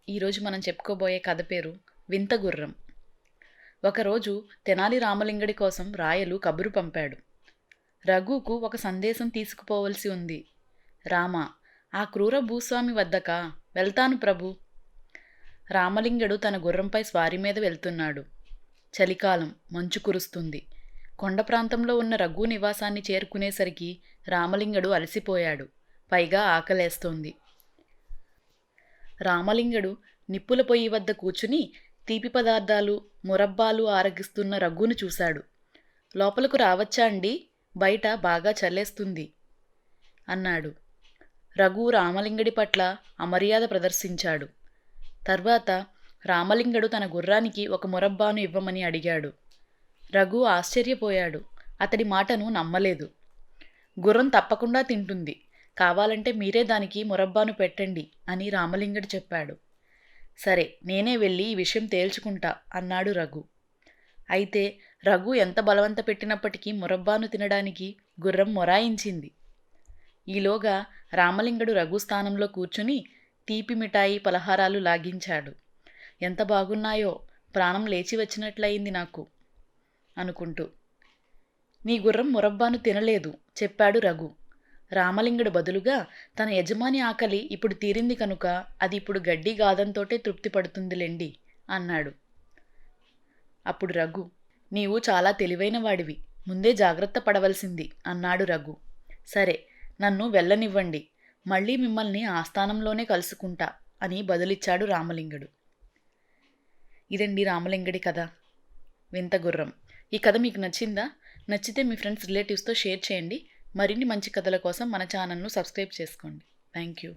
ఈరోజు మనం చెప్పుకోబోయే కథ పేరు వింత గుర్రం. ఒకరోజు తెనాలి రామలింగడి కోసం రాయలు కబురు పంపాడు. రఘుకు ఒక సందేశం తీసుకుపోవలసి ఉంది. రామ, ఆ క్రూర భూస్వామి వద్దకా? వెళ్తాను ప్రభు. రామలింగడు తన గుర్రంపై స్వారీ మీద వెళ్తున్నాడు. చలికాలం, మంచు కురుస్తుంది. కొండ ప్రాంతంలో ఉన్న రఘు నివాసాన్ని చేరుకునేసరికి రామలింగడు అలసిపోయాడు. పైగా ఆకలేస్తోంది. రామలింగడు నిప్పుల పొయ్యి వద్ద కూర్చుని తీపి పదార్థాలు, మురబ్బాలు ఆరగిస్తున్న రఘును చూశాడు. లోపలకు రావచ్చా అండి? బయట బాగా చల్లేస్తుంది అన్నాడు. రఘు రామలింగడి పట్ల అమర్యాద ప్రదర్శించాడు. తర్వాత రామలింగడు తన గుర్రానికి ఒక మురబ్బాను ఇవ్వమని అడిగాడు. రఘు ఆశ్చర్యపోయాడు. అతడి మాటను నమ్మలేదు. గుర్రం తప్పకుండా తింటుంది, కావాలంటే మీరే దానికి మురబ్బాను పెట్టండి అని రామలింగడు చెప్పాడు. సరే, నేనే వెళ్ళి ఈ విషయం తేల్చుకుంటా అన్నాడు రఘు. అయితే రఘు ఎంత బలవంత పెట్టినప్పటికీ మురబ్బాను తినడానికి గుర్రం మొరాయించింది. ఈలోగా రామలింగడు రఘు స్థానంలో కూర్చుని తీపి మిఠాయి పలహారాలు లాగించాడు. ఎంత బాగున్నాయో, ప్రాణం లేచి వచ్చినట్లయింది నాకు అనుకుంటూ. నీ గుర్రం మురబ్బాను తినలేదు చెప్పాడు రఘు. రామలింగడు బదులుగా తన యజమాని ఆకలి ఇప్పుడు తీరింది కనుక అది ఇప్పుడు గడ్డి గాదంతోటే తృప్తి పడుతుందిలేండి అన్నాడు. అప్పుడు రఘు, నీవు చాలా తెలివైన వాడివి, ముందే జాగ్రత్త పడవలసింది అన్నాడు రఘు. సరే, నన్ను వెళ్ళనివ్వండి, మళ్ళీ మిమ్మల్ని ఆస్థానంలోనే కలుసుకుంటా అని బదులిచ్చాడు రామలింగడు. ఇదండి రామలింగడి కథ, వింత గుర్రం. ఈ కథ మీకు నచ్చిందా? నచ్చితే మీ ఫ్రెండ్స్, రిలేటివ్స్తో షేర్ చేయండి. మరిన్ని మంచి కథల కోసం మన ఛానల్ను సబ్స్క్రైబ్ చేసుకోండి. Thank you.